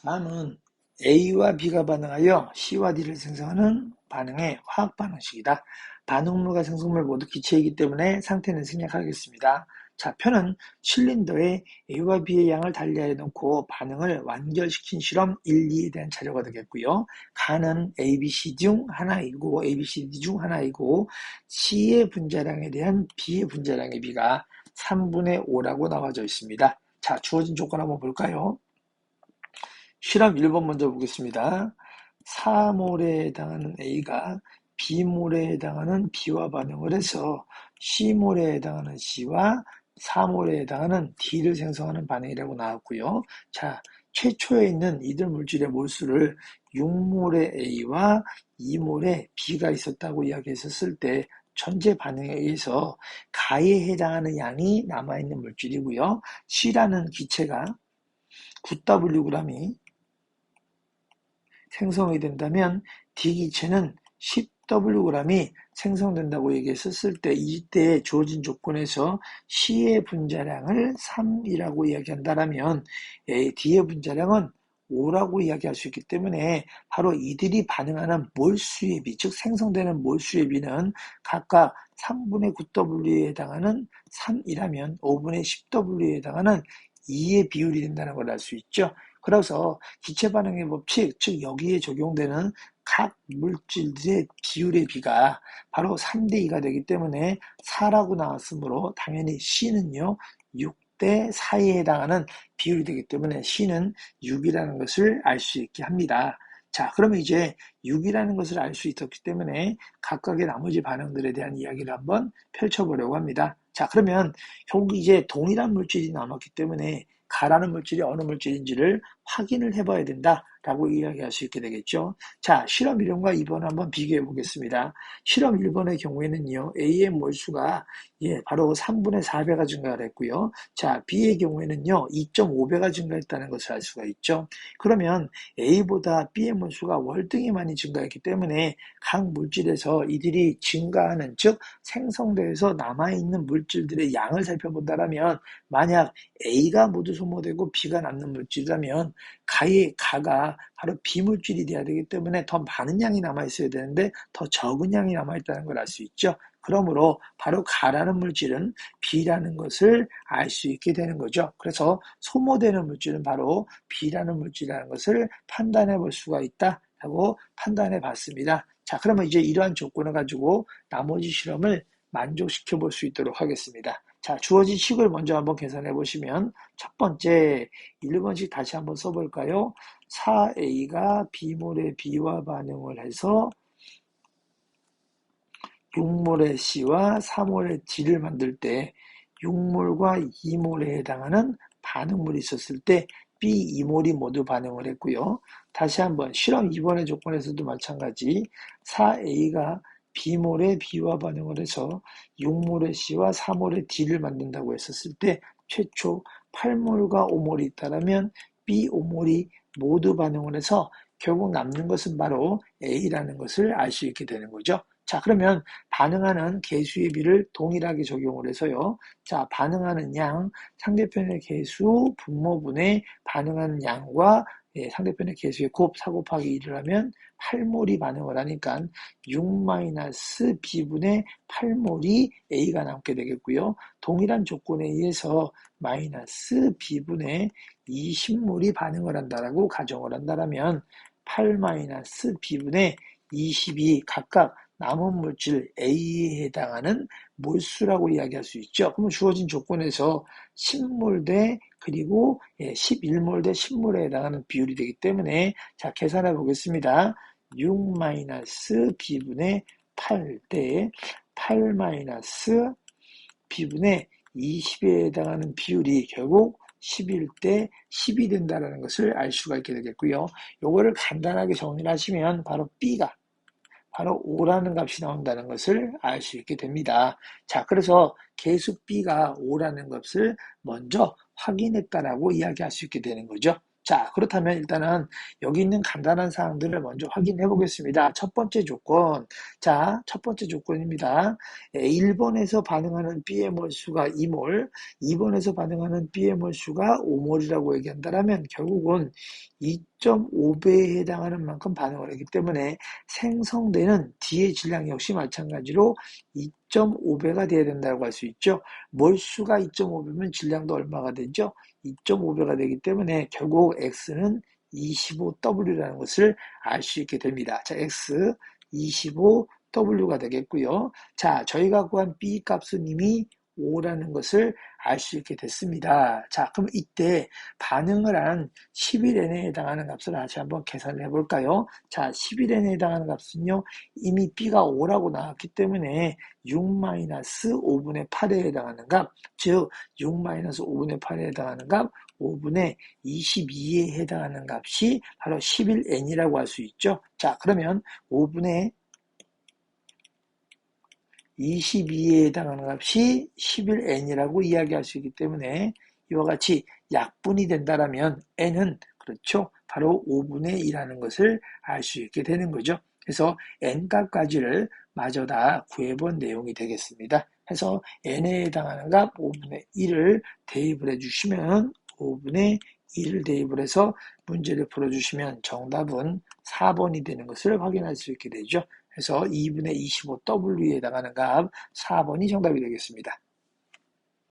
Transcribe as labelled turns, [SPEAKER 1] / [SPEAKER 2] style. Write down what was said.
[SPEAKER 1] 다음은 A와 B가 반응하여 C와 D를 생성하는 반응의 화학 반응식이다. 반응물과 생성물 모두 기체이기 때문에 상태는 생략하겠습니다. 자, 표는 실린더에 A와 B의 양을 달리하여 놓고 반응을 완결시킨 실험 1, 2에 대한 자료가 되겠고요. 가는 A, B, C 중 하나이고 A, B, C, D 중 하나이고 C의 분자량에 대한 B의 분자량의 비가 3분의 5라고 나와져 있습니다. 자, 주어진 조건 한번 볼까요? 실험 1번 먼저 보겠습니다. 4몰에 해당하는 A가 B몰에 해당하는 B와 반응을 해서 C몰에 해당하는 C와 4몰에 해당하는 D를 생성하는 반응이라고 나왔고요. 자, 최초에 있는 이들 물질의 몰수를 6몰의 A와 2몰의 B가 있었다고 이야기했었을 때 전체 반응에 의해서 가에 해당하는 양이 남아있는 물질이고요. C라는 기체가 9Wg이 생성이 된다면 D기체는 10Wg이 생성된다고 얘기했었을 때 이때 주어진 조건에서 C의 분자량을 3이라고 이야기한다면 D의 분자량은 5라고 이야기할 수 있기 때문에 바로 이들이 반응하는 몰수의 비, 즉 생성되는 몰수의 비는 각각 3분의 9W에 해당하는 3이라면 5분의 10W에 해당하는 2의 비율이 된다는 걸 알 수 있죠. 그래서 기체 반응의 법칙, 즉 여기에 적용되는 각 물질들의 비율의 비가 바로 3대2가 되기 때문에 4라고 나왔으므로 당연히 C는요 6대4에 해당하는 비율이 되기 때문에 C는 6이라는 것을 알 수 있게 합니다. 자, 그러면 이제 6이라는 것을 알 수 있었기 때문에 각각의 나머지 반응들에 대한 이야기를 한번 펼쳐보려고 합니다. 자, 그러면 결국 이제 동일한 물질이 남았기 때문에 가라는 물질이 어느 물질인지를 확인을 해봐야 된다라고 이야기할 수 있게 되겠죠. 자, 실험 1번과 2번 한번 비교해 보겠습니다. 실험 1번의 경우에는요, A의 몰수가 바로 3분의 4배가 증가를 했고요. 자, B의 경우에는요, 2.5배가 증가했다는 것을 알 수가 있죠. 그러면 A보다 B의 몰수가 월등히 많이 증가했기 때문에 각 물질에서 이들이 증가하는, 즉 생성돼서 남아있는 물질들의 양을 살펴본다면 만약 A가 모두 소모되고 B가 남는 물질이라면 가가 바로 B물질이 돼야 되기 때문에 더 많은 양이 남아있어야 되는데 더 적은 양이 남아있다는 걸 알 수 있죠. 그러므로 바로 가라는 물질은 B라는 것을 알 수 있게 되는 거죠. 그래서 소모되는 물질은 바로 B라는 물질이라는 것을 판단해 볼 수가 있다라고 판단해 봤습니다. 자, 그러면 이제 이러한 조건을 가지고 나머지 실험을 만족시켜 볼 수 있도록 하겠습니다. 자, 주어진 식을 먼저 한번 계산해 보시면 첫 번째 1번씩 다시 한번 써볼까요? 4A가 B몰의 B와 반응을 해서 6몰의 C와 4몰의 D를 만들 때 6몰과 2몰에 해당하는 반응물이 있었을 때 B, 2몰이 모두 반응을 했고요. 다시 한번 실험 2번의 조건에서도 마찬가지 4A가 B몰의 B와 반응을 해서 6몰의 C와 4몰의 D를 만든다고 했었을 때 최초 8몰과 5몰이 있다면 B, 5몰이 모두 반응을 해서 결국 남는 것은 바로 A라는 것을 알 수 있게 되는 거죠. 자, 그러면 반응하는 개수의 비를 동일하게 적용을 해서요. 자, 반응하는 양, 상대편의 개수 분모분의 반응하는 양과 상대편의 개수의 곱, 4 곱하기 1을 하면 8몰이 반응을 하니까 6-B분의 8몰이 A가 남게 되겠고요. 동일한 조건에 의해서 마이너스 B분의 20몰이 반응을 한다라고 가정을 한다면 8-B분의 20이 각각 남은 물질 A에 해당하는 몰수라고 이야기할 수 있죠. 그러면 주어진 조건에서 10몰 대 그리고 11몰 대 10몰에 해당하는 비율이 되기 때문에 자, 계산해 보겠습니다. 6-B분의 8 대 8-B분의 20에 해당하는 비율이 결국 11대 10이 된다는 것을 알 수가 있게 되겠고요. 요거를 간단하게 정리를 하시면 바로 B가 바로 5라는 값이 나온다는 것을 알 수 있게 됩니다. 자, 그래서 개수 B가 5라는 것을 먼저 확인했다라고 이야기할 수 있게 되는 거죠. 자, 그렇다면 일단은 여기 있는 간단한 사항들을 먼저 확인해 보겠습니다. 첫 번째 조건. 자, 첫 번째 조건입니다. 1번에서 반응하는 B의 몰수가 2몰, 2번에서 반응하는 B의 몰수가 5몰이라고 얘기한다면 결국은 2.5배에 해당하는 만큼 반응을 하기 때문에 생성되는 D의 질량 역시 마찬가지로 2.5배가 돼야 된다고 할 수 있죠. 몰수가 2.5배면 질량도 얼마가 되죠? 2.5배가 되기 때문에 결국 X는 25W라는 것을 알 수 있게 됩니다. 자, X 25W가 되겠고요. 자, 저희가 구한 B 값은 이미 5라는 것을 알 수 있게 됐습니다. 자, 그럼 이때 반응을 한 11N에 해당하는 값을 다시 한번 계산을 해볼까요? 자, 11N에 해당하는 값은요, 이미 B가 5라고 나왔기 때문에 6-5분의 8에 해당하는 값, 즉 6-5분의 8에 해당하는 값, 5분의 22에 해당하는 값이 바로 11N이라고 할 수 있죠. 자, 그러면 5분의 22에 해당하는 값이 11N이라고 이야기할 수 있기 때문에 이와 같이 약분이 된다라면 N은 그렇죠. 바로 5분의 2라는 것을 알 수 있게 되는 거죠. 그래서 N값까지를 마저 다 구해본 내용이 되겠습니다. 해서 N에 해당하는 값 5분의 1을 대입을 해주시면 5분의 1을 대입을 해서 문제를 풀어주시면 정답은 4번이 되는 것을 확인할 수 있게 되죠. 그래서 2분의 25W에 해당하는 값 4번이 정답이 되겠습니다.